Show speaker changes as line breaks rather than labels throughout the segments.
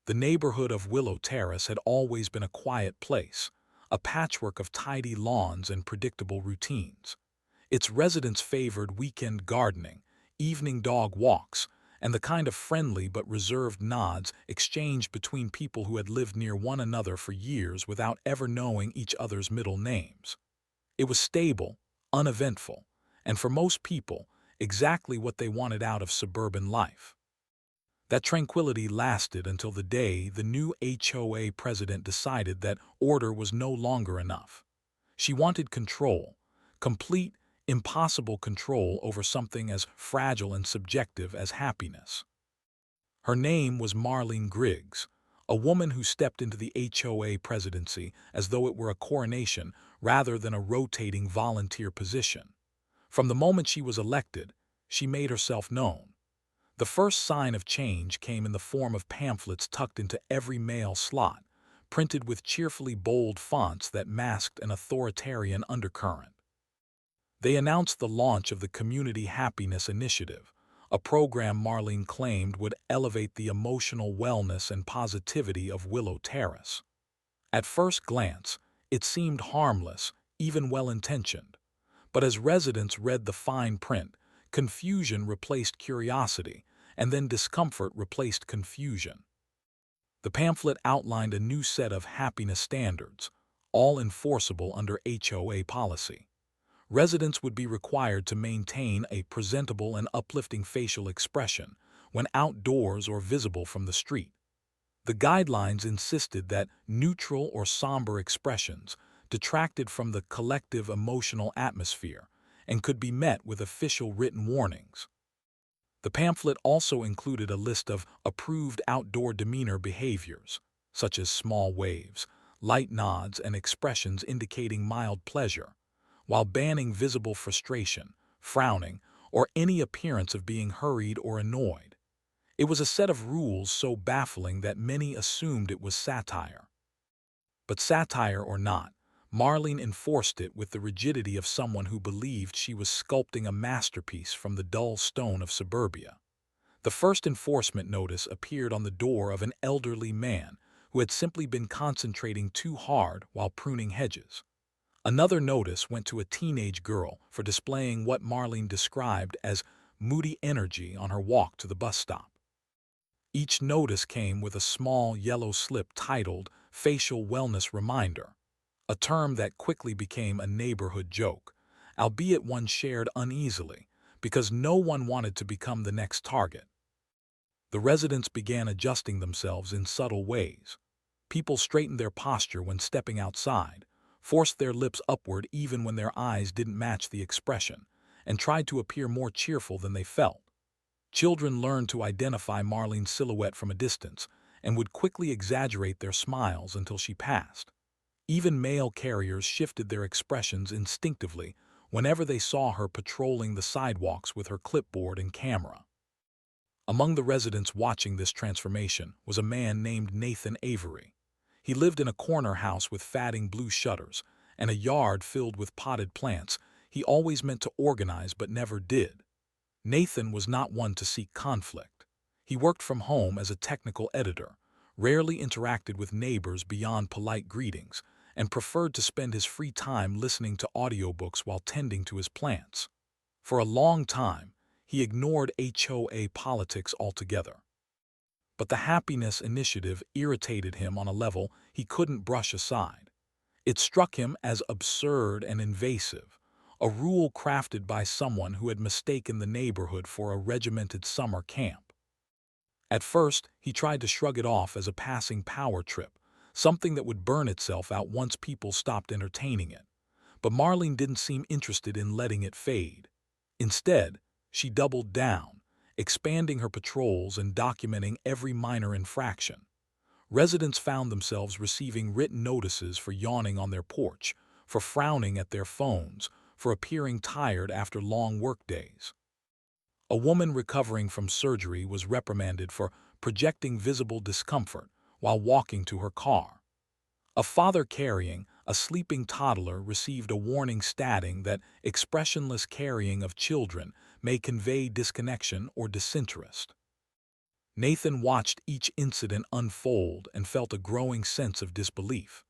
The neighborhood of Willow Terrace had always been a quiet place, a patchwork of tidy lawns and predictable routines. Its residents favored weekend gardening, evening dog walks, and the kind of friendly but reserved nods exchanged between people who had lived near one another for years without ever knowing each other's middle names. It was stable, uneventful, and for most people, exactly what they wanted out of suburban life. That tranquility lasted until the day the new HOA president decided that order was no longer enough. She wanted control, complete, impossible control over something as fragile and subjective as happiness. Her name was Marlene Griggs, a woman who stepped into the HOA presidency as though it were a coronation rather than a rotating volunteer position. From the moment she was elected, she made herself known. The first sign of change came in the form of pamphlets tucked into every mail slot, printed with cheerfully bold fonts that masked an authoritarian undercurrent. They announced the launch of the Community Happiness Initiative, a program Marlene claimed would elevate the emotional wellness and positivity of Willow Terrace. At first glance, it seemed harmless, even well-intentioned. But as residents read the fine print, confusion replaced curiosity, and then discomfort replaced confusion. The pamphlet outlined a new set of happiness standards, all enforceable under HOA policy. Residents would be required to maintain a presentable and uplifting facial expression when outdoors or visible from the street. The guidelines insisted that neutral or somber expressions detracted from the collective emotional atmosphere and could be met with official written warnings. The pamphlet also included a list of approved outdoor demeanor behaviors, such as small waves, light nods, and expressions indicating mild pleasure, while banning visible frustration, frowning, or any appearance of being hurried or annoyed. It was a set of rules so baffling that many assumed it was satire. But satire or not, Marlene enforced it with the rigidity of someone who believed she was sculpting a masterpiece from the dull stone of suburbia. The first enforcement notice appeared on the door of an elderly man who had simply been concentrating too hard while pruning hedges. Another notice went to a teenage girl for displaying what Marlene described as moody energy on her walk to the bus stop. Each notice came with a small yellow slip titled Facial Wellness Reminder, a term that quickly became a neighborhood joke, albeit one shared uneasily, because no one wanted to become the next target. The residents began adjusting themselves in subtle ways. People straightened their posture when stepping outside, forced their lips upward even when their eyes didn't match the expression, and tried to appear more cheerful than they felt. Children learned to identify Marlene's silhouette from a distance and would quickly exaggerate their smiles until she passed. Even mail carriers shifted their expressions instinctively whenever they saw her patrolling the sidewalks with her clipboard and camera. Among the residents watching this transformation was a man named Nathan Avery. He lived in a corner house with fatting blue shutters and a yard filled with potted plants he always meant to organize but never did. Nathan was not one to seek conflict. He worked from home as a technical editor, rarely interacted with neighbors beyond polite greetings, and preferred to spend his free time listening to audiobooks while tending to his plants. For a long time, he ignored HOA politics altogether. But the Happiness Initiative irritated him on a level he couldn't brush aside. It struck him as absurd and invasive, a rule crafted by someone who had mistaken the neighborhood for a regimented summer camp. At first, he tried to shrug it off as a passing power trip, something that would burn itself out once people stopped entertaining it. But Marlene didn't seem interested in letting it fade. Instead, she doubled down, expanding her patrols and documenting every minor infraction. Residents found themselves receiving written notices for yawning on their porch, for frowning at their phones, for appearing tired after long workdays. A woman recovering from surgery was reprimanded for projecting visible discomfort while walking to her car. A father carrying a sleeping toddler received a warning stating that expressionless carrying of children may convey disconnection or disinterest. Nathan watched each incident unfold and felt a growing sense of disbelief.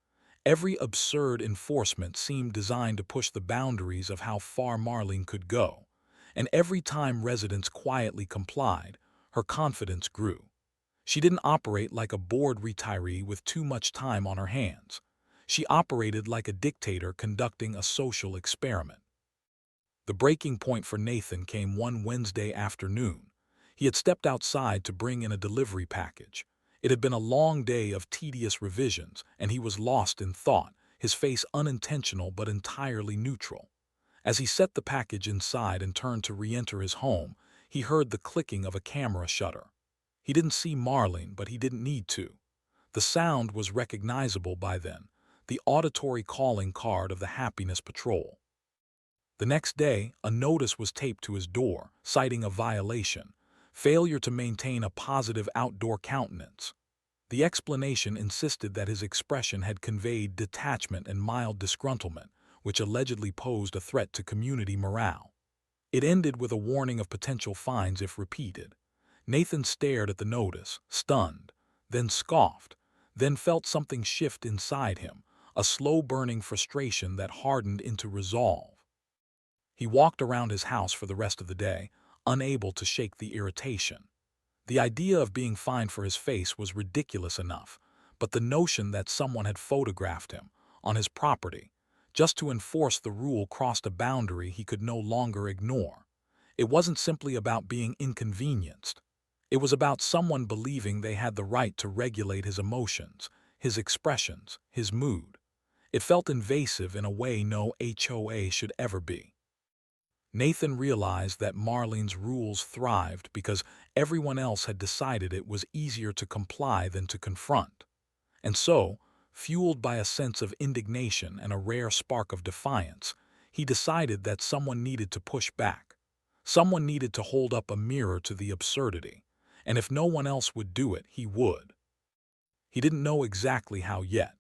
Every absurd enforcement seemed designed to push the boundaries of how far Marlene could go, and every time residents quietly complied, her confidence grew. She didn't operate like a bored retiree with too much time on her hands. She operated like a dictator conducting a social experiment. The breaking point for Nathan came one Wednesday afternoon. He had stepped outside to bring in a delivery package. It had been a long day of tedious revisions, and he was lost in thought, his face unintentional but entirely neutral. As he set the package inside and turned to re-enter his home, he heard the clicking of a camera shutter. He didn't see Marlene, but he didn't need to. The sound was recognizable by then, the auditory calling card of the Happiness Patrol. The next day, a notice was taped to his door, citing a violation, failure to maintain a positive outdoor countenance. The explanation insisted that his expression had conveyed detachment and mild disgruntlement, which allegedly posed a threat to community morale. It ended with a warning of potential fines if repeated. Nathan stared at the notice, stunned, then scoffed, then felt something shift inside him, a slow-burning frustration that hardened into resolve. He walked around his house for the rest of the day, unable to shake the irritation. The idea of being fined for his face was ridiculous enough, but the notion that someone had photographed him, on his property, just to enforce the rule crossed a boundary he could no longer ignore. It wasn't simply about being inconvenienced. It was about someone believing they had the right to regulate his emotions, his expressions, his mood. It felt invasive in a way no HOA should ever be. Nathan realized that Marlene's rules thrived because everyone else had decided it was easier to comply than to confront. And so, fueled by a sense of indignation and a rare spark of defiance, he decided that someone needed to push back. Someone needed to hold up a mirror to the absurdity, and if no one else would do it, he would. He didn't know exactly how yet,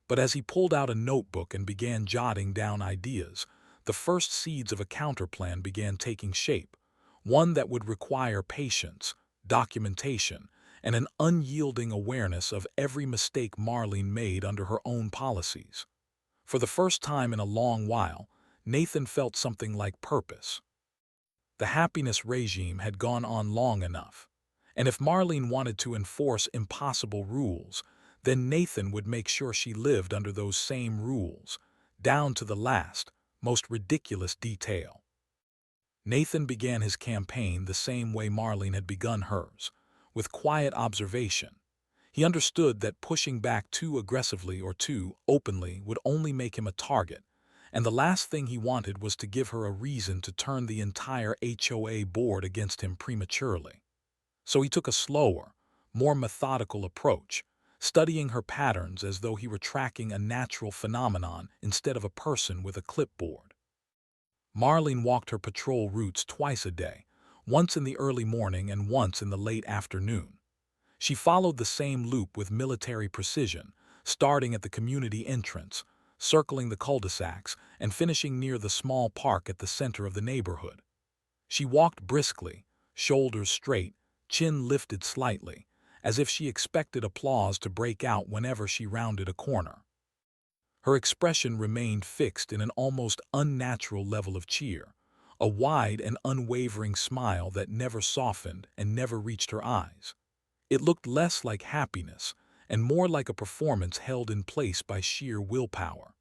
but as he pulled out a notebook and began jotting down ideas, the first seeds of a counterplan began taking shape, one that would require patience, documentation, and an unyielding awareness of every mistake Marlene made under her own policies. For the first time in a long while, Nathan felt something like purpose. The happiness regime had gone on long enough, and if Marlene wanted to enforce impossible rules, then Nathan would make sure she lived under those same rules, down to the last, most ridiculous detail. Nathan began his campaign the same way Marlene had begun hers, with quiet observation. He understood that pushing back too aggressively or too openly would only make him a target, and the last thing he wanted was to give her a reason to turn the entire HOA board against him prematurely. So he took a slower, more methodical approach, studying her patterns as though he were tracking a natural phenomenon instead of a person with a clipboard. Marlene walked her patrol routes twice a day, once in the early morning and once in the late afternoon. She followed the same loop with military precision, starting at the community entrance, circling the cul-de-sacs, and finishing near the small park at the center of the neighborhood. She walked briskly, shoulders straight, chin lifted slightly, as if she expected applause to break out whenever she rounded a corner. Her expression remained fixed in an almost unnatural level of cheer, a wide and unwavering smile that never softened and never reached her eyes. It looked less like happiness and more like a performance held in place by sheer willpower.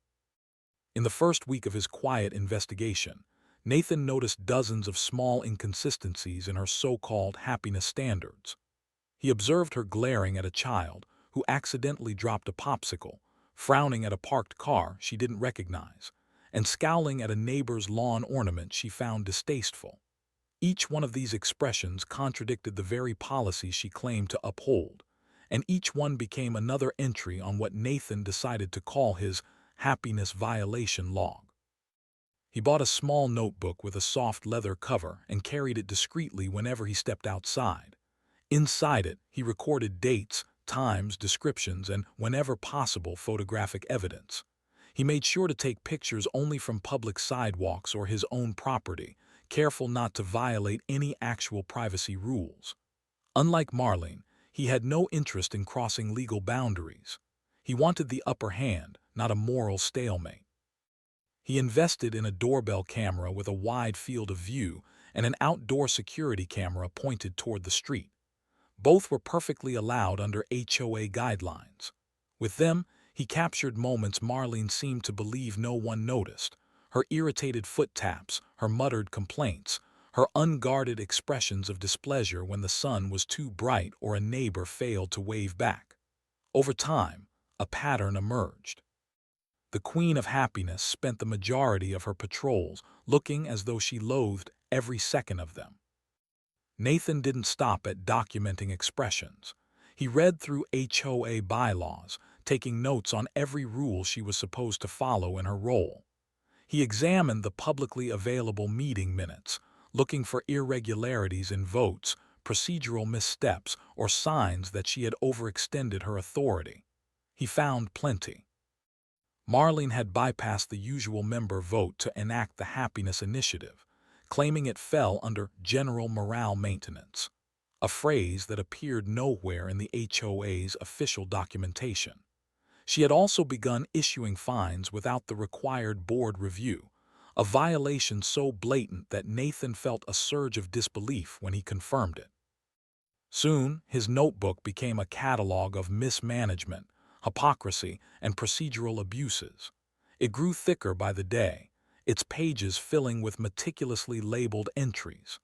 In the first week of his quiet investigation, Nathan noticed dozens of small inconsistencies in her so-called happiness standards. He observed her glaring at a child who accidentally dropped a popsicle, frowning at a parked car she didn't recognize, and scowling at a neighbor's lawn ornament she found distasteful. Each one of these expressions contradicted the very policies she claimed to uphold, and each one became another entry on what Nathan decided to call his happiness violation log. He bought a small notebook with a soft leather cover and carried it discreetly whenever he stepped outside. Inside it, he recorded dates, times, descriptions, and, whenever possible, photographic evidence. He made sure to take pictures only from public sidewalks or his own property, careful not to violate any actual privacy rules. Unlike Marlene, he had no interest in crossing legal boundaries. He wanted the upper hand, not a moral stalemate. He invested in a doorbell camera with a wide field of view and an outdoor security camera pointed toward the street. Both were perfectly allowed under HOA guidelines. With them, he captured moments Marlene seemed to believe no one noticed: her irritated foot taps, her muttered complaints, her unguarded expressions of displeasure when the sun was too bright or a neighbor failed to wave back. Over time, a pattern emerged. The Queen of Happiness spent the majority of her patrols looking as though she loathed every second of them. Nathan didn't stop at documenting expressions. He read through HOA bylaws, taking notes on every rule she was supposed to follow in her role. He examined the publicly available meeting minutes, looking for irregularities in votes, procedural missteps, or signs that she had overextended her authority. He found plenty. Marlene had bypassed the usual member vote to enact the Happiness Initiative, claiming it fell under general morale maintenance, a phrase that appeared nowhere in the HOA's official documentation. She had also begun issuing fines without the required board review, a violation so blatant that Nathan felt a surge of disbelief when he confirmed it. Soon, his notebook became a catalog of mismanagement, hypocrisy, and procedural abuses. It grew thicker by the day, its pages filling with meticulously labeled entries.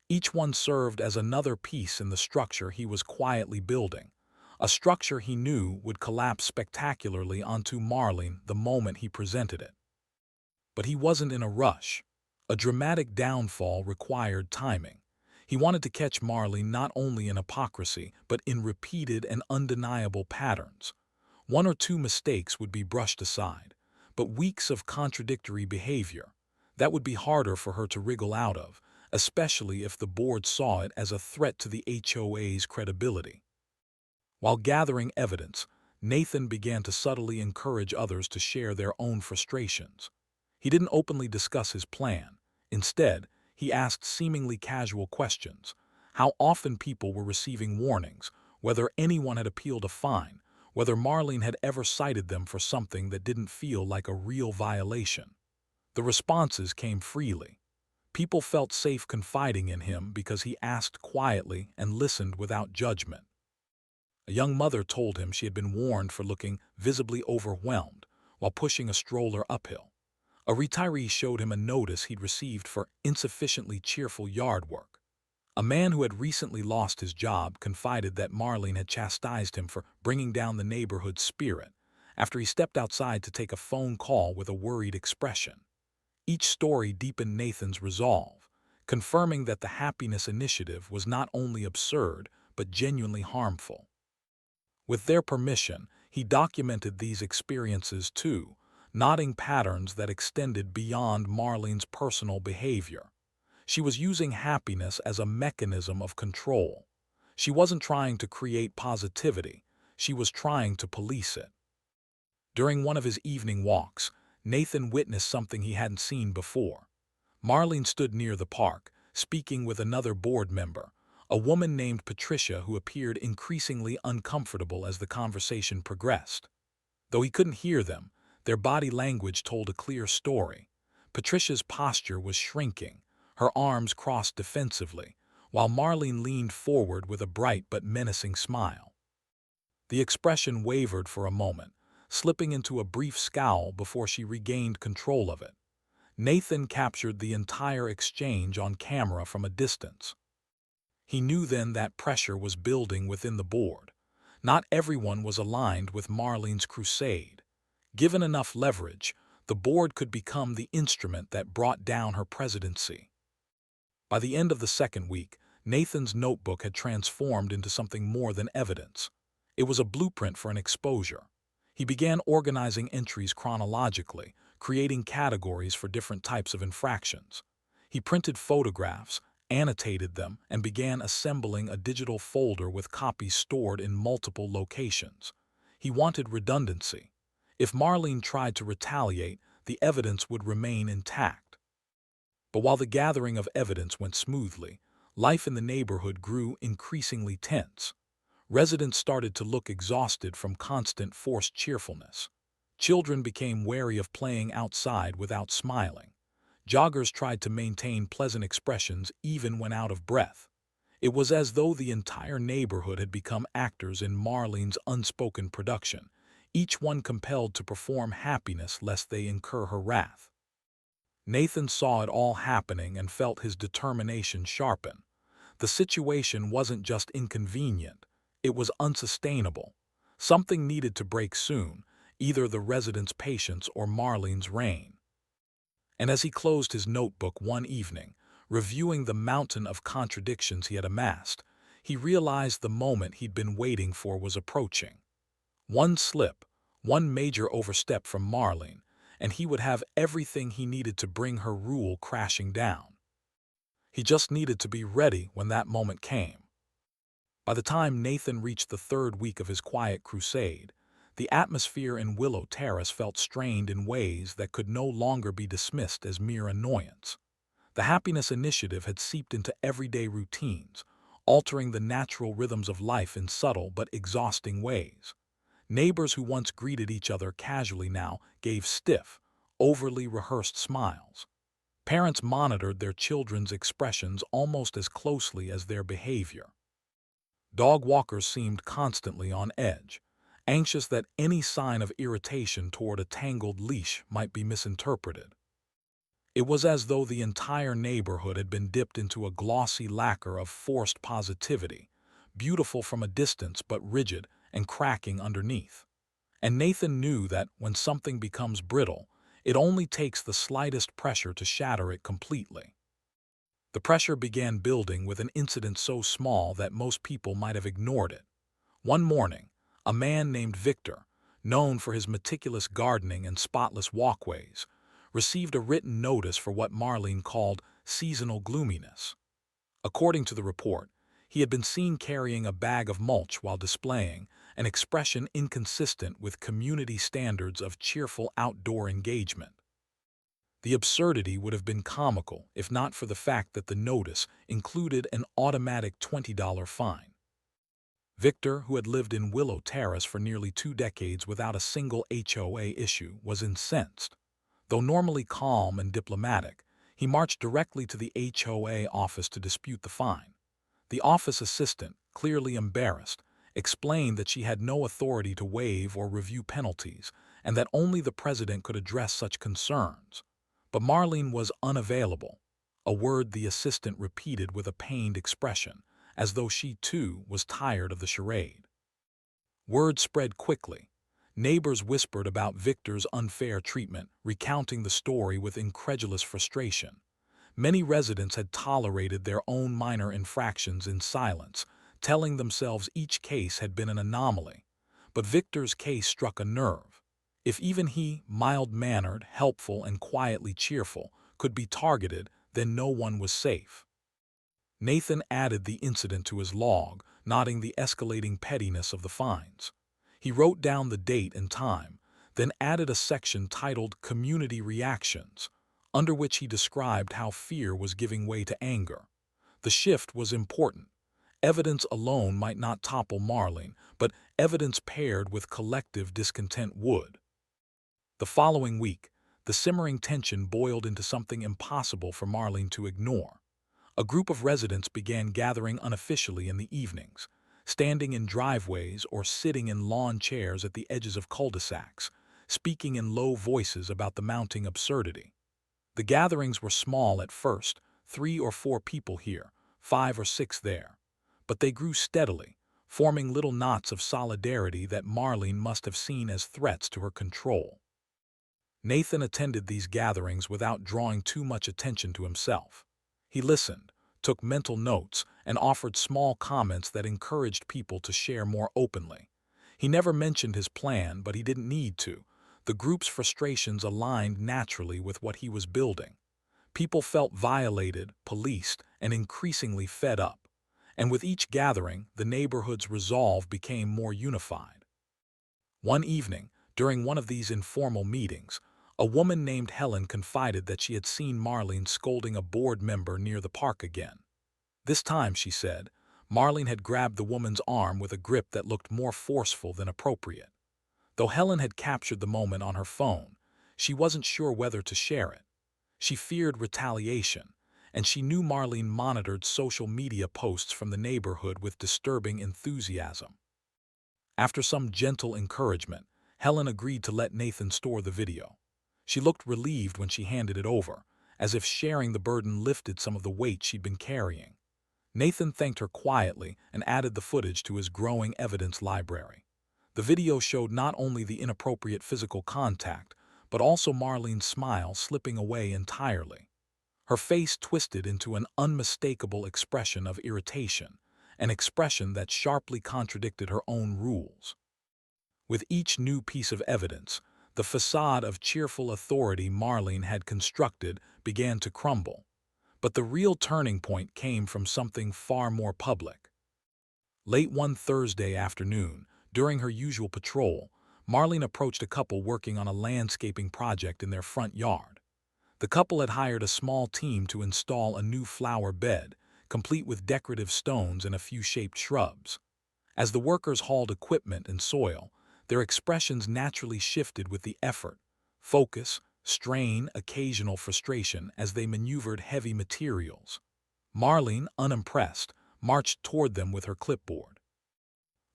Each one served as another piece in the structure he was quietly building, a structure he knew would collapse spectacularly onto Marlene the moment he presented it. But he wasn't in a rush. A dramatic downfall required timing. He wanted to catch Marlene not only in hypocrisy, but in repeated and undeniable patterns. One or two mistakes would be brushed aside, but weeks of contradictory behavior, that would be harder for her to wriggle out of, especially if the board saw it as a threat to the HOA's credibility. While gathering evidence, Nathan began to subtly encourage others to share their own frustrations. He didn't openly discuss his plan. Instead, he asked seemingly casual questions: how often people were receiving warnings, whether anyone had appealed a fine, whether Marlene had ever cited them for something that didn't feel like a real violation. The responses came freely. People felt safe confiding in him because he asked quietly and listened without judgment. A young mother told him she had been warned for looking visibly overwhelmed while pushing a stroller uphill. A retiree showed him a notice he'd received for insufficiently cheerful yard work. A man who had recently lost his job confided that Marlene had chastised him for bringing down the neighborhood's spirit after he stepped outside to take a phone call with a worried expression. Each story deepened Nathan's resolve, confirming that the Happiness Initiative was not only absurd but genuinely harmful. With their permission, he documented these experiences too, noting patterns that extended beyond Marlene's personal behavior. She was using happiness as a mechanism of control. She wasn't trying to create positivity, she was trying to police it. During one of his evening walks, Nathan witnessed something he hadn't seen before. Marlene stood near the park, speaking with another board member, a woman named Patricia who appeared increasingly uncomfortable as the conversation progressed. Though he couldn't hear them, their body language told a clear story. Patricia's posture was shrinking, her arms crossed defensively, while Marlene leaned forward with a bright but menacing smile. The expression wavered for a moment, slipping into a brief scowl before she regained control of it. Nathan captured the entire exchange on camera from a distance. He knew then that pressure was building within the board. Not everyone was aligned with Marlene's crusade. Given enough leverage, the board could become the instrument that brought down her presidency. By the end of the second week, Nathan's notebook had transformed into something more than evidence. It was a blueprint for an exposure. He began organizing entries chronologically, creating categories for different types of infractions. He printed photographs, annotated them, and began assembling a digital folder with copies stored in multiple locations. He wanted redundancy. If Marlene tried to retaliate, the evidence would remain intact. But while the gathering of evidence went smoothly, Life in the neighborhood grew increasingly tense. Residents started to look exhausted from constant forced cheerfulness. Children became wary of playing outside without smiling. Joggers tried to maintain pleasant expressions even when out of breath. It was as though the entire neighborhood had become actors in Marlene's unspoken production, each one compelled to perform happiness lest they incur her wrath. Nathan saw it all happening and felt his determination sharpen. The situation wasn't just inconvenient, it was unsustainable. Something needed to break soon, either the residents' patience or Marlene's reign. And as he closed his notebook one evening, reviewing the mountain of contradictions he had amassed, he realized the moment he'd been waiting for was approaching. One slip, one major overstep from Marlene, and he would have everything he needed to bring her rule crashing down. He just needed to be ready when that moment came. By the time Nathan reached the third week of his quiet crusade, the atmosphere in Willow Terrace felt strained in ways that could no longer be dismissed as mere annoyance. The Happiness Initiative had seeped into everyday routines, altering the natural rhythms of life in subtle but exhausting ways. Neighbors who once greeted each other casually now gave stiff, overly rehearsed smiles. Parents monitored their children's expressions almost as closely as their behavior. Dog walkers seemed constantly on edge, anxious that any sign of irritation toward a tangled leash might be misinterpreted. It was as though the entire neighborhood had been dipped into a glossy lacquer of forced positivity, beautiful from a distance but rigid and cracking underneath. And Nathan knew that when something becomes brittle, it only takes the slightest pressure to shatter it completely. The pressure began building with an incident so small that most people might have ignored it. One morning, a man named Victor, known for his meticulous gardening and spotless walkways, received a written notice for what Marlene called seasonal gloominess. According to the report, he had been seen carrying a bag of mulch while displaying an expression inconsistent with community standards of cheerful outdoor engagement. The absurdity would have been comical if not for the fact that the notice included an automatic $20 fine. Victor, who had lived in Willow Terrace for nearly 2 decades without a single HOA issue, was incensed. Though normally calm and diplomatic, he marched directly to the HOA office to dispute the fine. The office assistant, clearly embarrassed, explained that she had no authority to waive or review penalties and that only the president could address such concerns. But Marlene was unavailable, a word the assistant repeated with a pained expression, as though she too was tired of the charade. Word spread quickly. Neighbors whispered about Victor's unfair treatment, recounting the story with incredulous frustration. Many residents had tolerated their own minor infractions in silence, telling themselves each case had been an anomaly. But Victor's case struck a nerve. If even he, mild-mannered, helpful, and quietly cheerful, could be targeted, then no one was safe. Nathan added the incident to his log, noting the escalating pettiness of the fines. He wrote down the date and time, then added a section titled Community Reactions, under which he described how fear was giving way to anger. The shift was important. Evidence alone might not topple Marlene, but evidence paired with collective discontent would. The following week, the simmering tension boiled into something impossible for Marlene to ignore. A group of residents began gathering unofficially in the evenings, standing in driveways or sitting in lawn chairs at the edges of cul-de-sacs, speaking in low voices about the mounting absurdity. The gatherings were small at first, 3 or 4 people here, 5 or 6 there. But they grew steadily, forming little knots of solidarity that Marlene must have seen as threats to her control. Nathan attended these gatherings without drawing too much attention to himself. He listened, took mental notes, and offered small comments that encouraged people to share more openly. He never mentioned his plan, but he didn't need to. The group's frustrations aligned naturally with what he was building. People felt violated, policed, and increasingly fed up. And with each gathering, the neighborhood's resolve became more unified. One evening, during one of these informal meetings, a woman named Helen confided that she had seen Marlene scolding a board member near the park again. This time, she said, Marlene had grabbed the woman's arm with a grip that looked more forceful than appropriate. Though Helen had captured the moment on her phone, she wasn't sure whether to share it. She feared retaliation, and she knew Marlene monitored social media posts from the neighborhood with disturbing enthusiasm. After some gentle encouragement, Helen agreed to let Nathan store the video. She looked relieved when she handed it over, as if sharing the burden lifted some of the weight she'd been carrying. Nathan thanked her quietly and added the footage to his growing evidence library. The video showed not only the inappropriate physical contact, but also Marlene's smile slipping away entirely. Her face twisted into an unmistakable expression of irritation, an expression that sharply contradicted her own rules. With each new piece of evidence, the facade of cheerful authority Marlene had constructed began to crumble. But the real turning point came from something far more public. Late one Thursday afternoon, during her usual patrol, Marlene approached a couple working on a landscaping project in their front yard. The couple had hired a small team to install a new flower bed, complete with decorative stones and a few shaped shrubs. As the workers hauled equipment and soil, their expressions naturally shifted with the effort: focus, strain, occasional frustration as they maneuvered heavy materials. Marlene, unimpressed, marched toward them with her clipboard.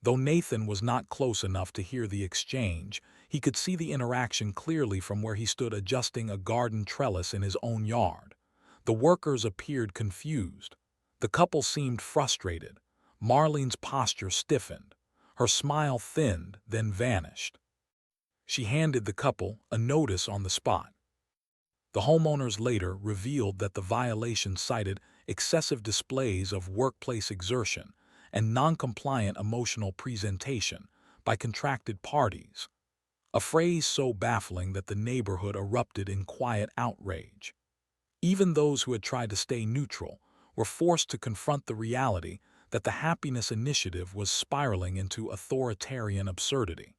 Though Nathan was not close enough to hear the exchange, he could see the interaction clearly from where he stood adjusting a garden trellis in his own yard. The workers appeared confused. The couple seemed frustrated. Marlene's posture stiffened. Her smile thinned, then vanished. She handed the couple a notice on the spot. The homeowners later revealed that the violation cited excessive displays of workplace exertion and non-compliant emotional presentation by contracted parties, a phrase so baffling that the neighborhood erupted in quiet outrage. Even those who had tried to stay neutral were forced to confront the reality that the happiness initiative was spiraling into authoritarian absurdity.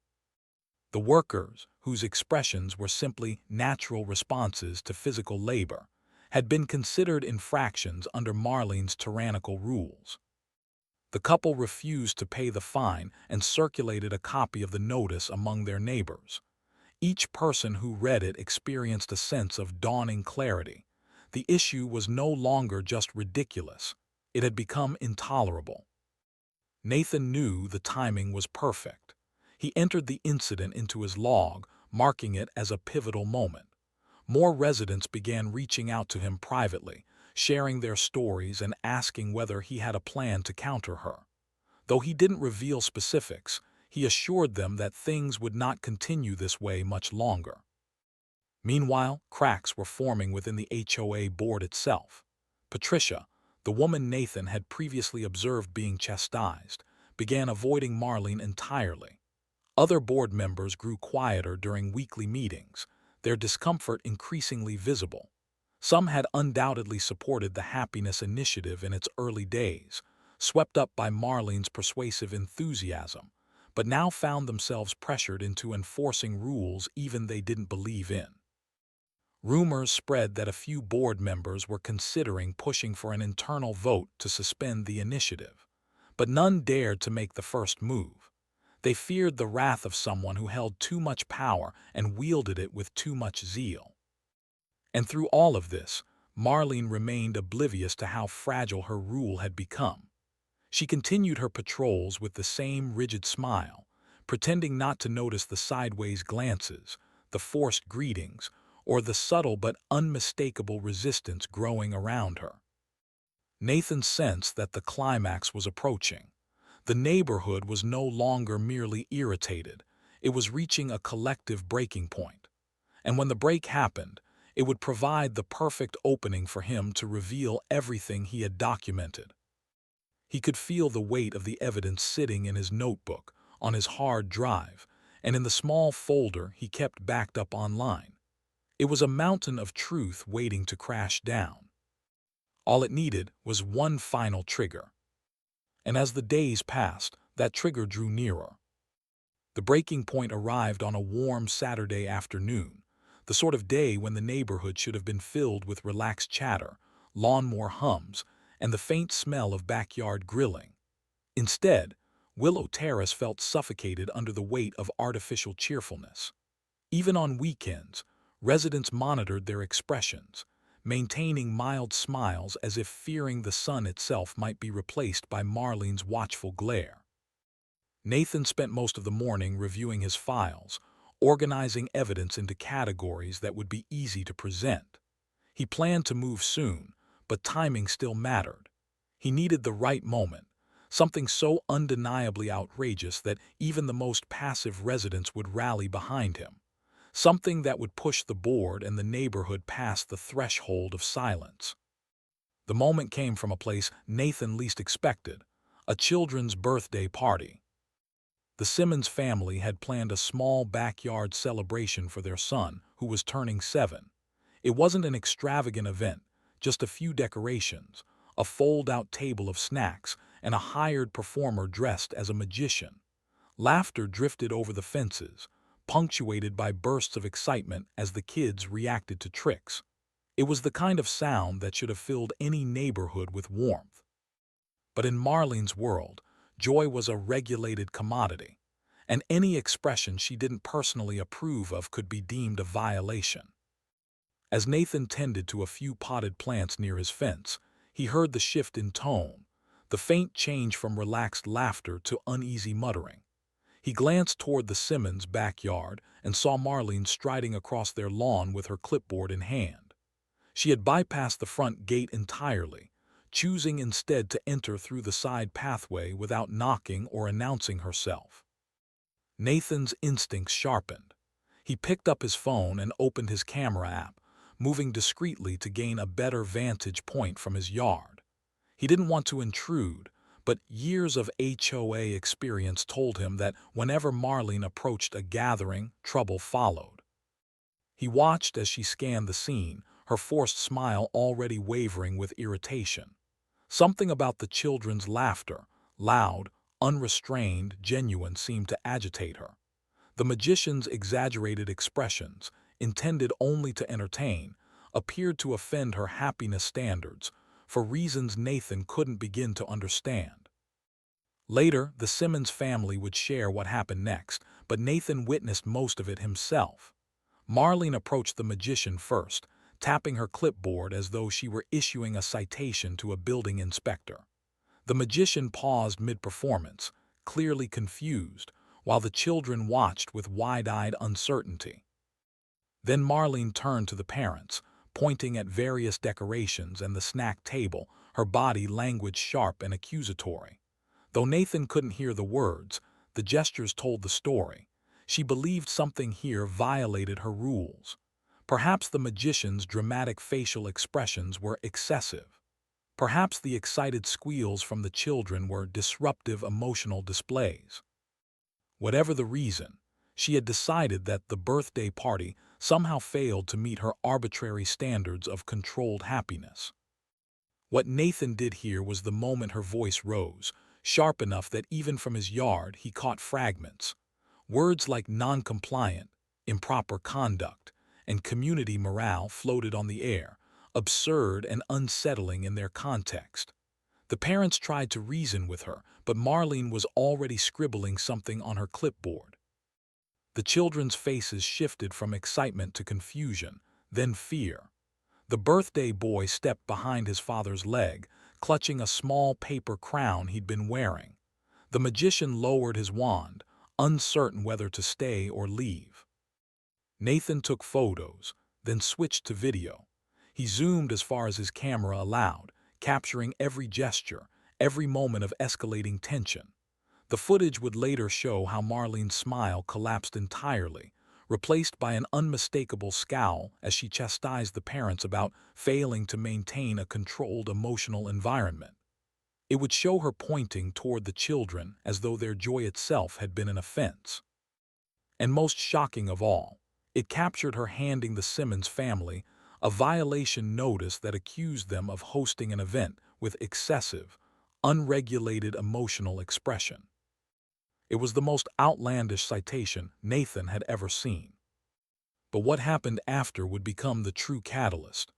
The workers, whose expressions were simply natural responses to physical labor, had been considered infractions under Marlene's tyrannical rules. The couple refused to pay the fine and circulated a copy of the notice among their neighbors. Each person who read it experienced a sense of dawning clarity. The issue was no longer just ridiculous. It had become intolerable. Nathan knew the timing was perfect. He entered the incident into his log, marking it as a pivotal moment. More residents began reaching out to him privately, sharing their stories and asking whether he had a plan to counter her. Though he didn't reveal specifics, he assured them that things would not continue this way much longer. Meanwhile, cracks were forming within the HOA board itself. Patricia, the woman Nathan had previously observed being chastised, began avoiding Marlene entirely. Other board members grew quieter during weekly meetings, their discomfort increasingly visible. Some had undoubtedly supported the happiness initiative in its early days, swept up by Marlene's persuasive enthusiasm, but now found themselves pressured into enforcing rules even they didn't believe in. Rumors spread that a few board members were considering pushing for an internal vote to suspend the initiative, but none dared to make the first move. They feared the wrath of someone who held too much power and wielded it with too much zeal. And through all of this, Marlene remained oblivious to how fragile her rule had become. She continued her patrols with the same rigid smile, pretending not to notice the sideways glances, the forced greetings, or the subtle but unmistakable resistance growing around her. Nathan sensed that the climax was approaching. The neighborhood was no longer merely irritated, it was reaching a collective breaking point. And when the break happened, it would provide the perfect opening for him to reveal everything he had documented. He could feel the weight of the evidence sitting in his notebook, on his hard drive, and in the small folder he kept backed up online. It was a mountain of truth waiting to crash down. All it needed was one final trigger. And as the days passed, that trigger drew nearer. The breaking point arrived on a warm Saturday afternoon, the sort of day when the neighborhood should have been filled with relaxed chatter, lawnmower hums, and the faint smell of backyard grilling. Instead, Willow Terrace felt suffocated under the weight of artificial cheerfulness. Even on weekends, residents monitored their expressions, maintaining mild smiles as if fearing the sun itself might be replaced by Marlene's watchful glare. Nathan spent most of the morning reviewing his files, organizing evidence into categories that would be easy to present. He planned to move soon, but timing still mattered. He needed the right moment, something so undeniably outrageous that even the most passive residents would rally behind him, something that would push the board and the neighborhood past the threshold of silence. The moment came from a place Nathan least expected, a children's birthday party. The Simmons family had planned a small backyard celebration for their son, who was turning 7. It wasn't an extravagant event, just a few decorations, a fold-out table of snacks, and a hired performer dressed as a magician. Laughter drifted over the fences, punctuated by bursts of excitement as the kids reacted to tricks. It was the kind of sound that should have filled any neighborhood with warmth. But in Marlene's world, joy was a regulated commodity, and any expression she didn't personally approve of could be deemed a violation. As Nathan tended to a few potted plants near his fence, he heard the shift in tone, the faint change from relaxed laughter to uneasy muttering. He glanced toward the Simmons' backyard and saw Marlene striding across their lawn with her clipboard in hand. She had bypassed the front gate entirely, choosing instead to enter through the side pathway without knocking or announcing herself. Nathan's instincts sharpened. He picked up his phone and opened his camera app, moving discreetly to gain a better vantage point from his yard. He didn't want to intrude, but years of HOA experience told him that whenever Marlene approached a gathering, trouble followed. He watched as she scanned the scene, her forced smile already wavering with irritation. Something about the children's laughter, loud, unrestrained, genuine, seemed to agitate her. The magician's exaggerated expressions, intended only to entertain, appeared to offend her happiness standards, for reasons Nathan couldn't begin to understand. Later, the Simmons family would share what happened next, but Nathan witnessed most of it himself. Marlene approached the magician first, tapping her clipboard as though she were issuing a citation to a building inspector. The magician paused mid-performance, clearly confused, while the children watched with wide-eyed uncertainty. Then Marlene turned to the parents, pointing at various decorations and the snack table, her body language sharp and accusatory. Though Nathan couldn't hear the words, the gestures told the story. She believed something here violated her rules. Perhaps the magician's dramatic facial expressions were excessive. Perhaps the excited squeals from the children were disruptive emotional displays. Whatever the reason, she had decided that the birthday party somehow failed to meet her arbitrary standards of controlled happiness. What Nathan did here was the moment her voice rose, sharp enough that even from his yard he caught fragments. Words like non-compliant, improper conduct, and community morale floated on the air, absurd and unsettling in their context. The parents tried to reason with her, but Marlene was already scribbling something on her clipboard. The children's faces shifted from excitement to confusion, then fear. The birthday boy stepped behind his father's leg, clutching a small paper crown he'd been wearing. The magician lowered his wand, uncertain whether to stay or leave. Nathan took photos, then switched to video. He zoomed as far as his camera allowed, capturing every gesture, every moment of escalating tension. The footage would later show how Marlene's smile collapsed entirely, replaced by an unmistakable scowl as she chastised the parents about failing to maintain a controlled emotional environment. It would show her pointing toward the children as though their joy itself had been an offense. And most shocking of all, it captured her handing the Simmons family a violation notice that accused them of hosting an event with excessive, unregulated emotional expression. It was the most outlandish citation Nathan had ever seen. But what happened after would become the true catalyst.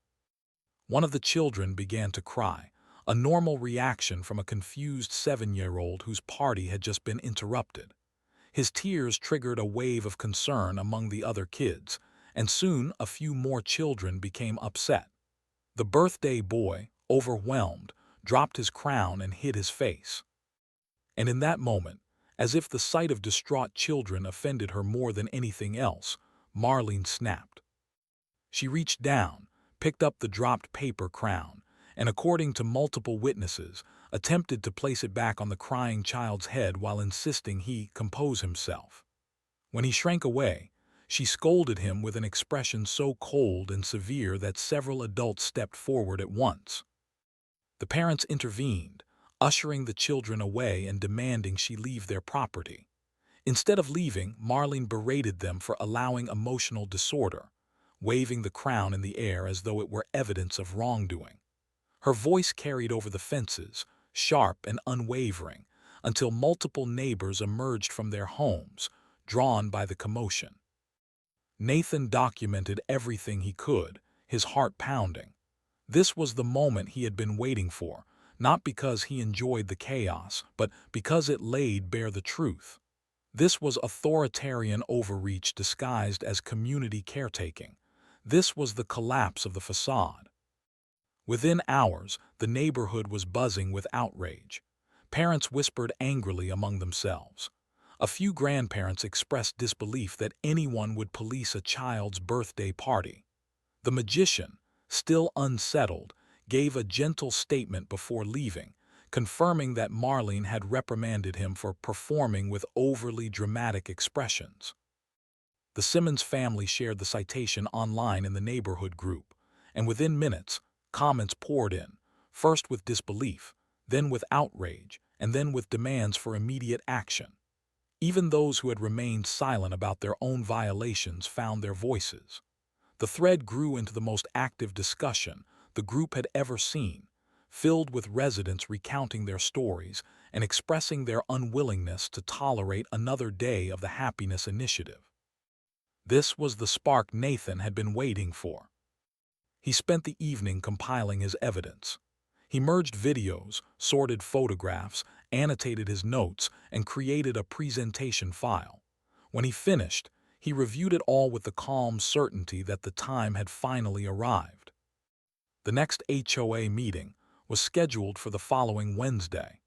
One of the children began to cry, a normal reaction from a confused 7-year-old whose party had just been interrupted. His tears triggered a wave of concern among the other kids, and soon a few more children became upset. The birthday boy, overwhelmed, dropped his crown and hid his face. And in that moment, as if the sight of distraught children offended her more than anything else, Marlene snapped. She reached down, picked up the dropped paper crown, and according to multiple witnesses, attempted to place it back on the crying child's head while insisting he compose himself. When he shrank away, she scolded him with an expression so cold and severe that several adults stepped forward at once. The parents intervened, ushering the children away and demanding she leave their property. Instead of leaving, Marlene berated them for allowing emotional disorder, waving the crown in the air as though it were evidence of wrongdoing. Her voice carried over the fences, sharp and unwavering, until multiple neighbors emerged from their homes, drawn by the commotion. Nathan documented everything he could, his heart pounding. This was the moment he had been waiting for, not because he enjoyed the chaos, but because it laid bare the truth. This was authoritarian overreach disguised as community caretaking. This was the collapse of the facade. Within hours, the neighborhood was buzzing with outrage. Parents whispered angrily among themselves. A few grandparents expressed disbelief that anyone would police a child's birthday party. The magician, still unsettled, gave a gentle statement before leaving, confirming that Marlene had reprimanded him for performing with overly dramatic expressions. The Simmons family shared the citation online in the neighborhood group, and within minutes, comments poured in, first with disbelief, then with outrage, and then with demands for immediate action. Even those who had remained silent about their own violations found their voices. The thread grew into the most active discussion the group had ever seen, filled with residents recounting their stories and expressing their unwillingness to tolerate another day of the Happiness Initiative. This was the spark Nathan had been waiting for. He spent the evening compiling his evidence. He merged videos, sorted photographs, annotated his notes, and created a presentation file. When he finished, he reviewed it all with the calm certainty that the time had finally arrived. The next HOA meeting was scheduled for the following Wednesday.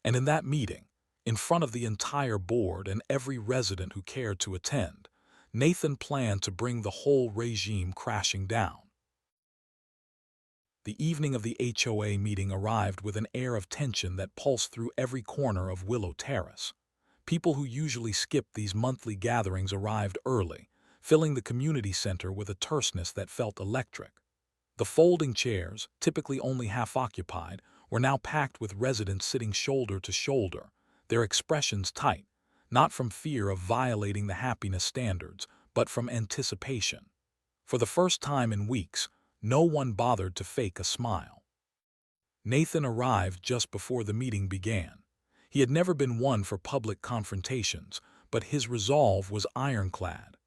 And in that meeting, in front of the entire board and every resident who cared to attend, Nathan planned to bring the whole regime crashing down. The evening of the HOA meeting arrived with an air of tension that pulsed through every corner of Willow Terrace. People who usually skipped these monthly gatherings arrived early, filling the community center with a terseness that felt electric. The folding chairs, typically only half occupied, were now packed with residents sitting shoulder to shoulder, their expressions tight, not from fear of violating the happiness standards, but from anticipation. For the first time in weeks, no one bothered to fake a smile. Nathan arrived just before the meeting began. He had never been one for public confrontations, but his resolve was ironclad.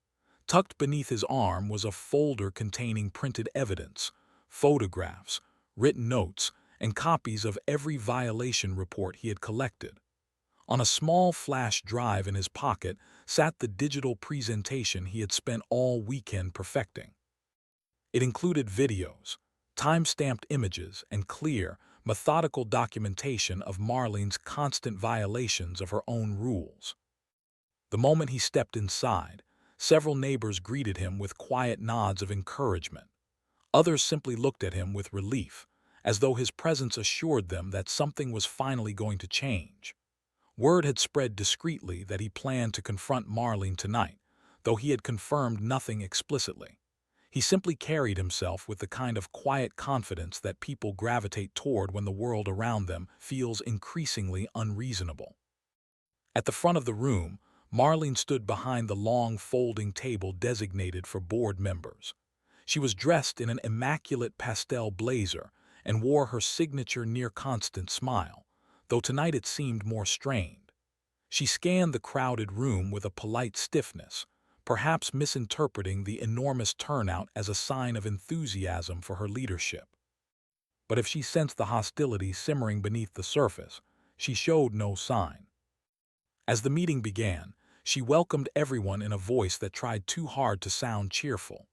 Tucked beneath his arm was a folder containing printed evidence, photographs, written notes, and copies of every violation report he had collected. On a small flash drive in his pocket sat the digital presentation he had spent all weekend perfecting. It included videos, time-stamped images, and clear, methodical documentation of Marlene's constant violations of her own rules. The moment he stepped inside, several neighbors greeted him with quiet nods of encouragement. Others simply looked at him with relief, as though his presence assured them that something was finally going to change. Word had spread discreetly that he planned to confront Marlene tonight, though he had confirmed nothing explicitly. He simply carried himself with the kind of quiet confidence that people gravitate toward when the world around them feels increasingly unreasonable. At the front of the room, Marlene stood behind the long folding table designated for board members. She was dressed in an immaculate pastel blazer and wore her signature near-constant smile, though tonight it seemed more strained. She scanned the crowded room with a polite stiffness, perhaps misinterpreting the enormous turnout as a sign of enthusiasm for her leadership. but if she sensed the hostility simmering beneath the surface, she showed no sign. As the meeting began, she welcomed everyone in a voice that tried too hard to sound cheerful.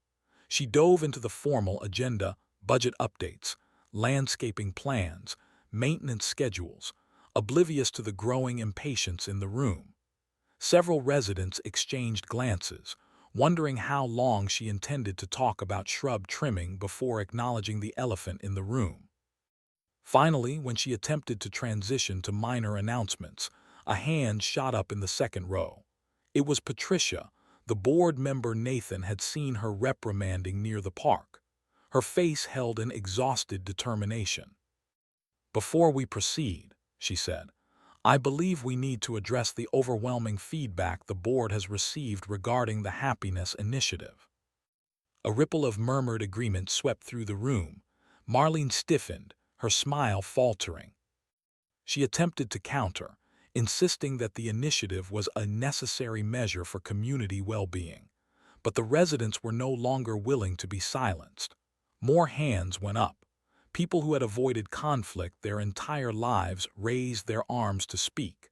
She dove into the formal agenda, budget updates, landscaping plans, maintenance schedules, oblivious to the growing impatience in the room. Several residents exchanged glances, wondering how long she intended to talk about shrub trimming before acknowledging the elephant in the room. Finally, when she attempted to transition to minor announcements, a hand shot up in the second row. It was Patricia, the board member Nathan had seen her reprimanding near the park. Her face held an exhausted determination. "Before we proceed," she said, "I believe we need to address the overwhelming feedback the board has received regarding the Happiness Initiative." A ripple of murmured agreement swept through the room. Marlene stiffened, her smile faltering. She attempted to counter, insisting that the initiative was a necessary measure for community well-being. But the residents were no longer willing to be silenced. More hands went up. People who had avoided conflict their entire lives raised their arms to speak.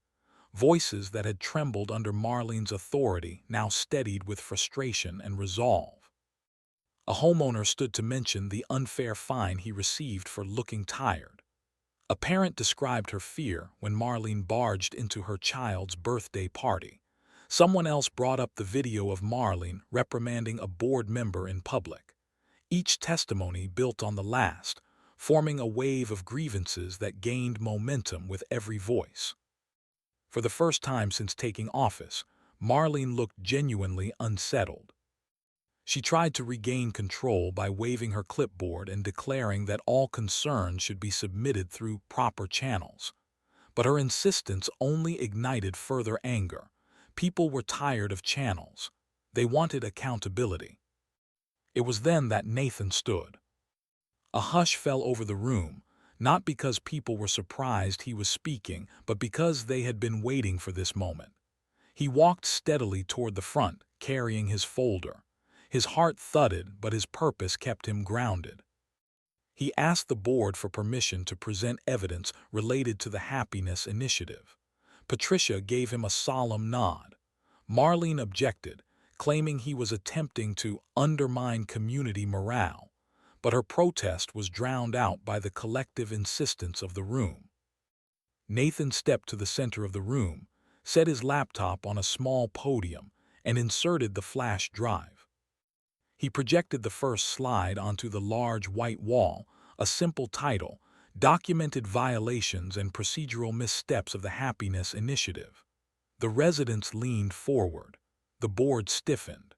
Voices that had trembled under Marlene's authority now steadied with frustration and resolve. A homeowner stood to mention the unfair fine he received for looking tired. A parent described her fear when Marlene barged into her child's birthday party. Someone else brought up the video of Marlene reprimanding a board member in public. Each testimony built on the last, forming a wave of grievances that gained momentum with every voice. For the first time since taking office, Marlene looked genuinely unsettled. She tried to regain control by waving her clipboard and declaring that all concerns should be submitted through proper channels. But her insistence only ignited further anger. People were tired of channels. They wanted accountability. It was then that Nathan stood. A hush fell over the room, not because people were surprised he was speaking, but because they had been waiting for this moment. He walked steadily toward the front, carrying his folder. His heart thudded, but his purpose kept him grounded. He asked the board for permission to present evidence related to the Happiness Initiative. Patricia gave him a solemn nod. Marlene objected, claiming he was attempting to undermine community morale, but her protest was drowned out by the collective insistence of the room. Nathan stepped to the center of the room, set his laptop on a small podium, and inserted the flash drive. He projected the first slide onto the large white wall, a simple title, "Documented Violations and Procedural Missteps of the Happiness Initiative." The residents leaned forward. The board stiffened.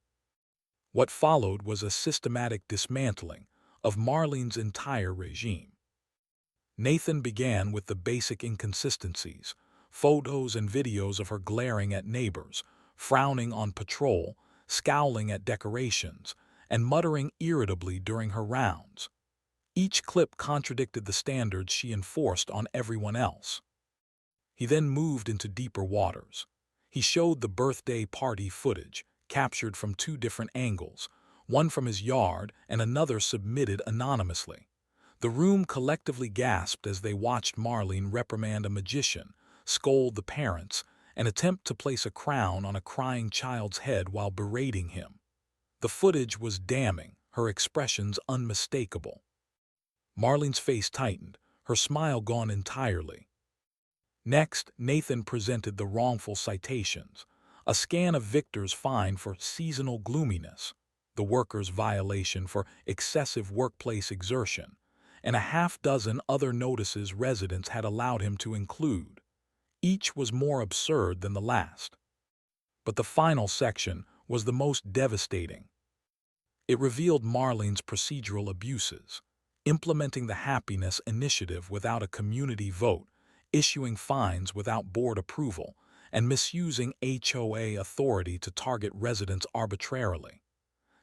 What followed was a systematic dismantling of Marlene's entire regime. Nathan began with the basic inconsistencies, photos and videos of her glaring at neighbors, frowning on patrol, scowling at decorations, and muttering irritably during her rounds. Each clip contradicted the standards she enforced on everyone else. He then moved into deeper waters. He showed the birthday party footage, captured from two different angles, one from his yard and another submitted anonymously. The room collectively gasped as they watched Marlene reprimand a magician, scold the parents, and attempt to place a crown on a crying child's head while berating him. The footage was damning, her expressions unmistakable. Marlene's face tightened, her smile gone entirely. Next, Nathan presented the wrongful citations, a scan of Victor's fine for seasonal gloominess, the worker's violation for excessive workplace exertion, and a half-dozen other notices residents had allowed him to include. Each was more absurd than the last. But the final section was the most devastating. It revealed Marlene's procedural abuses, implementing the Happiness Initiative without a community vote, issuing fines without board approval, and misusing HOA authority to target residents arbitrarily.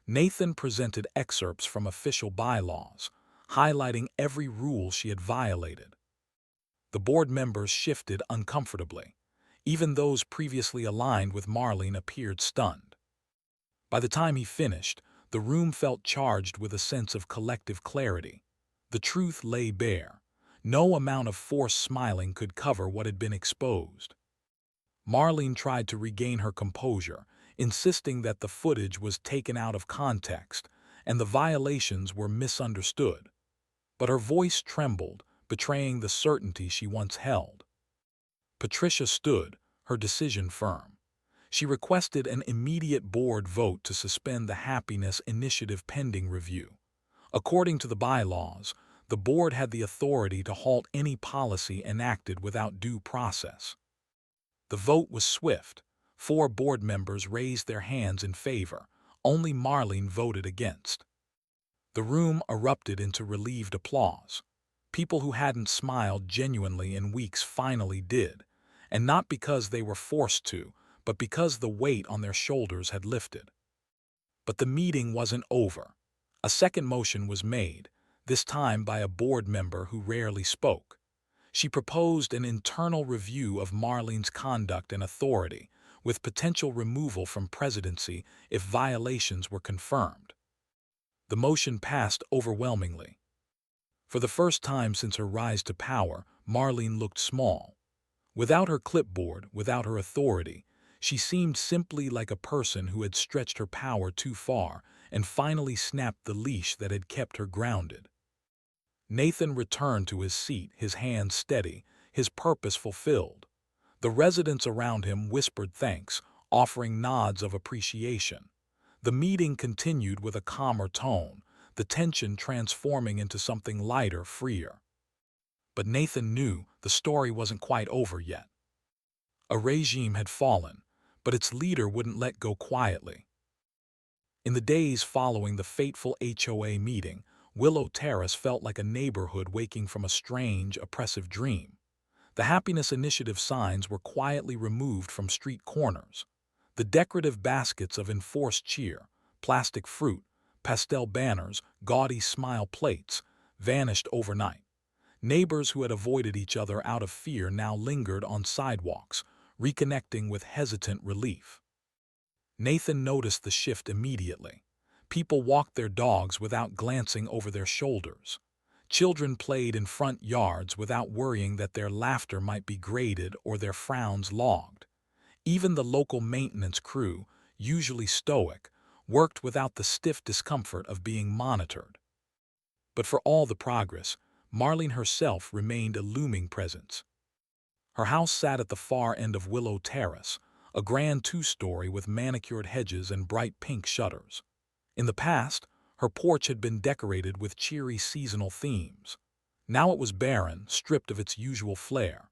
Nathan presented excerpts from official bylaws, highlighting every rule she had violated. The board members shifted uncomfortably. Even those previously aligned with Marlene appeared stunned. By the time he finished, the room felt charged with a sense of collective clarity. The truth lay bare. No amount of forced smiling could cover what had been exposed. Marlene tried to regain her composure, insisting that the footage was taken out of context and the violations were misunderstood. But her voice trembled, betraying the certainty she once held. Patricia stood, her decision firm. She requested an immediate board vote to suspend the Happiness Initiative pending review. According to the bylaws, the board had the authority to halt any policy enacted without due process. The vote was swift. 4 board members raised their hands in favor. Only Marlene voted against. The room erupted into relieved applause. People who hadn't smiled genuinely in weeks finally did, and not because they were forced to, but because the weight on their shoulders had lifted. But the meeting wasn't over. A second motion was made, this time by a board member who rarely spoke. She proposed an internal review of Marlene's conduct and authority, with potential removal from presidency if violations were confirmed. The motion passed overwhelmingly. For the first time since her rise to power, Marlene looked small. Without her clipboard, without her authority, she seemed simply like a person who had stretched her power too far and finally snapped the leash that had kept her grounded. Nathan returned to his seat, his hands steady, his purpose fulfilled. The residents around him whispered thanks, offering nods of appreciation. The meeting continued with a calmer tone, the tension transforming into something lighter, freer. But Nathan knew the story wasn't quite over yet. A regime had fallen, but its leader wouldn't let go quietly. In the days following the fateful HOA meeting, Willow Terrace felt like a neighborhood waking from a strange, oppressive dream. The Happiness Initiative signs were quietly removed from street corners. The decorative baskets of enforced cheer, plastic fruit, pastel banners, gaudy smile plates vanished overnight. Neighbors who had avoided each other out of fear now lingered on sidewalks, reconnecting with hesitant relief. Nathan noticed the shift immediately. People walked their dogs without glancing over their shoulders. Children played in front yards without worrying that their laughter might be graded or their frowns logged. Even the local maintenance crew, usually stoic, worked without the stiff discomfort of being monitored. But for all the progress, Marlene herself remained a looming presence. Her house sat at the far end of Willow Terrace, a grand 2-story with manicured hedges and bright pink shutters. In the past, her porch had been decorated with cheery seasonal themes. Now it was barren, stripped of its usual flair.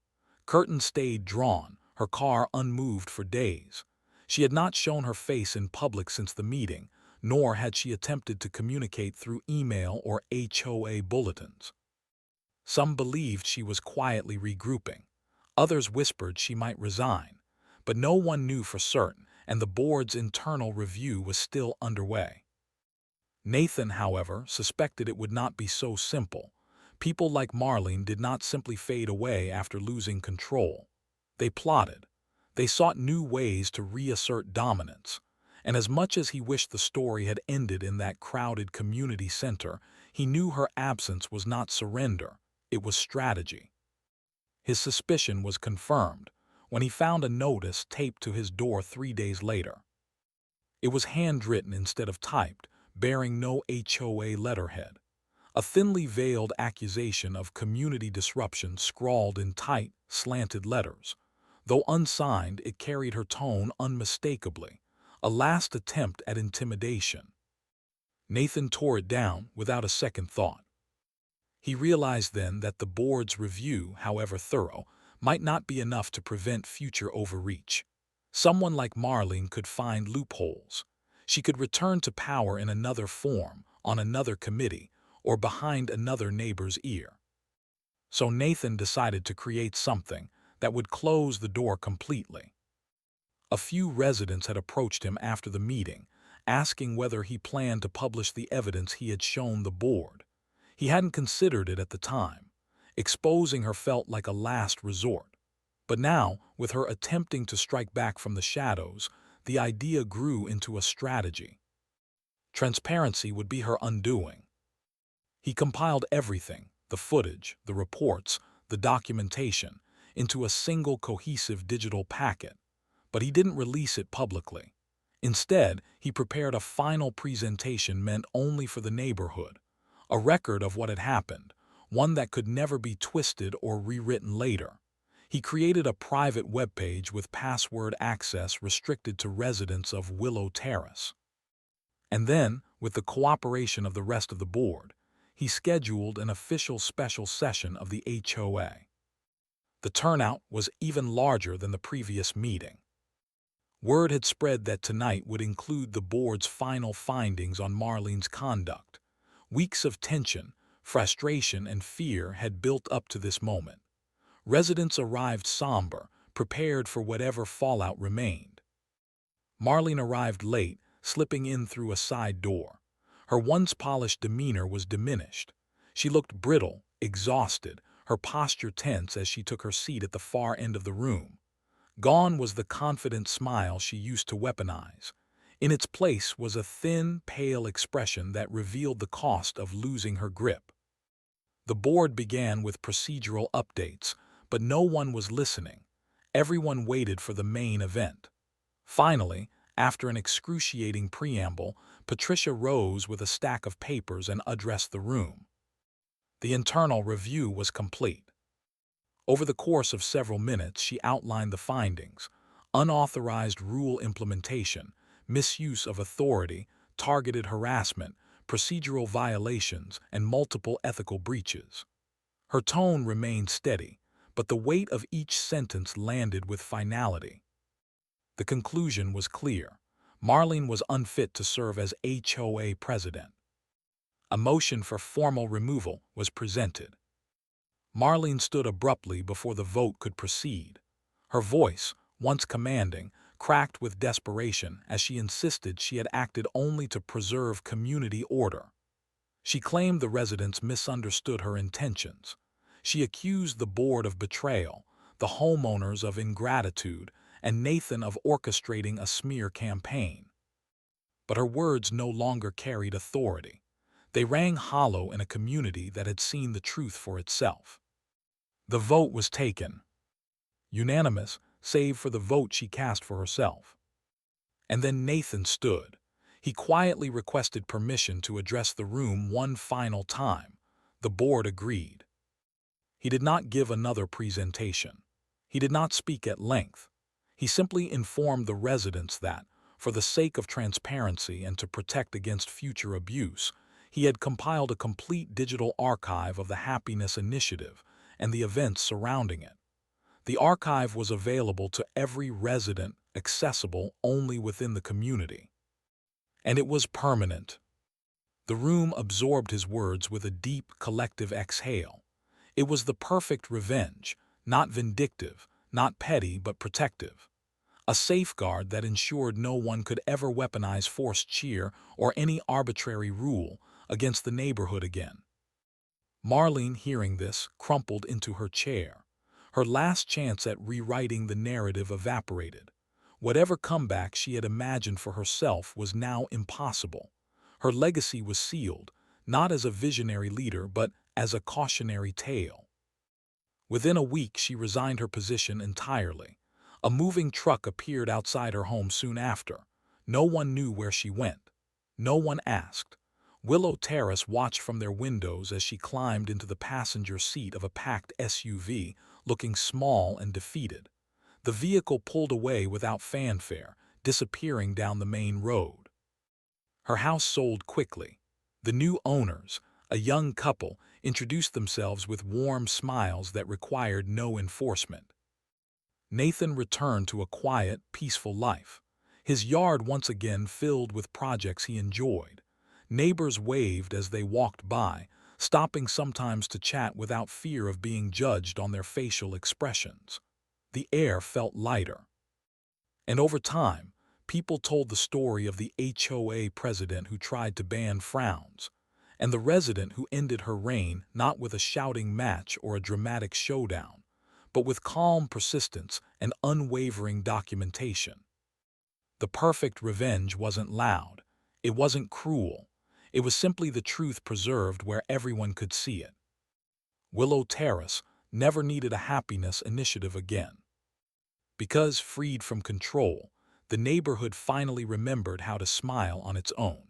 Curtains stayed drawn, her car unmoved for days. She had not shown her face in public since the meeting, nor had she attempted to communicate through email or HOA bulletins. Some believed she was quietly regrouping. Others whispered she might resign. But no one knew for certain, and the board's internal review was still underway. Nathan, however, suspected it would not be so simple. People like Marlene did not simply fade away after losing control. They plotted. They sought new ways to reassert dominance. And as much as he wished the story had ended in that crowded community center, he knew her absence was not surrender, it was strategy. His suspicion was confirmed when he found a notice taped to his door 3 days later. It was handwritten instead of typed, bearing no HOA letterhead. A thinly veiled accusation of community disruption scrawled in tight, slanted letters. Though unsigned, it carried her tone unmistakably, a last attempt at intimidation. Nathan tore it down without a second thought. He realized then that the board's review, however thorough, might not be enough to prevent future overreach. Someone like Marlene could find loopholes. She could return to power in another form, on another committee, or behind another neighbor's ear. So Nathan decided to create something that would close the door completely. A few residents had approached him after the meeting, asking whether he planned to publish the evidence he had shown the board. He hadn't considered it at the time. Exposing her felt like a last resort. But now, with her attempting to strike back from the shadows, the idea grew into a strategy. Transparency would be her undoing. He compiled everything, the footage, the reports, the documentation, into a single cohesive digital packet, but he didn't release it publicly. Instead, he prepared a final presentation meant only for the neighborhood, a record of what had happened, one that could never be twisted or rewritten later. He created a private webpage with password access restricted to residents of Willow Terrace. And then, with the cooperation of the rest of the board, he scheduled an official special session of the HOA. The turnout was even larger than the previous meeting. Word had spread that tonight would include the board's final findings on Marlene's conduct. Weeks of tension, frustration, and fear had built up to this moment. Residents arrived somber, prepared for whatever fallout remained. Marlene arrived late, slipping in through a side door. Her once polished demeanor was diminished. She looked brittle, exhausted, her posture tense as she took her seat at the far end of the room. Gone was the confident smile she used to weaponize. In its place was a thin, pale expression that revealed the cost of losing her grip. The board began with procedural updates, but no one was listening. Everyone waited for the main event. Finally, after an excruciating preamble, Patricia rose with a stack of papers and addressed the room. The internal review was complete. Over the course of several minutes, she outlined the findings: unauthorized rule implementation, misuse of authority, targeted harassment, procedural violations, and multiple ethical breaches. Her tone remained steady, but the weight of each sentence landed with finality. The conclusion was clear. Marlene was unfit to serve as HOA president. A motion for formal removal was presented. Marlene stood abruptly before the vote could proceed. Her voice, once commanding, cracked with desperation as she insisted she had acted only to preserve community order. She claimed the residents misunderstood her intentions. She accused the board of betrayal, the homeowners of ingratitude, and Nathan of orchestrating a smear campaign. But her words no longer carried authority. They rang hollow in a community that had seen the truth for itself. The vote was taken. Unanimous, save for the vote she cast for herself. And then Nathan stood. He quietly requested permission to address the room one final time. The board agreed. He did not give another presentation. He did not speak at length. He simply informed the residents that, for the sake of transparency and to protect against future abuse, he had compiled a complete digital archive of the Happiness Initiative and the events surrounding it. The archive was available to every resident, accessible only within the community. And it was permanent. The room absorbed his words with a deep, collective exhale. It was the perfect revenge, not vindictive, not petty but protective. A safeguard that ensured no one could ever weaponize forced cheer or any arbitrary rule against the neighborhood again. Marlene, hearing this, crumpled into her chair. Her last chance at rewriting the narrative evaporated. Whatever comeback she had imagined for herself was now impossible. Her legacy was sealed, not as a visionary leader, but as a cautionary tale. Within a week, she resigned her position entirely. A moving truck appeared outside her home soon after. No one knew where she went. No one asked. Willow Terrace watched from their windows as she climbed into the passenger seat of a packed SUV, looking small and defeated. The vehicle pulled away without fanfare, disappearing down the main road. Her house sold quickly. The new owners, a young couple, introduced themselves with warm smiles that required no enforcement. Nathan returned to a quiet, peaceful life. His yard once again filled with projects he enjoyed. Neighbors waved as they walked by, stopping sometimes to chat without fear of being judged on their facial expressions. The air felt lighter. And over time, people told the story of the HOA president who tried to ban frowns, and the resident who ended her reign not with a shouting match or a dramatic showdown, but with calm persistence and unwavering documentation. The perfect revenge wasn't loud. It wasn't cruel. It was simply the truth preserved where everyone could see it. Willow Terrace never needed a happiness initiative again. Because freed from control, the neighborhood finally remembered how to smile on its own.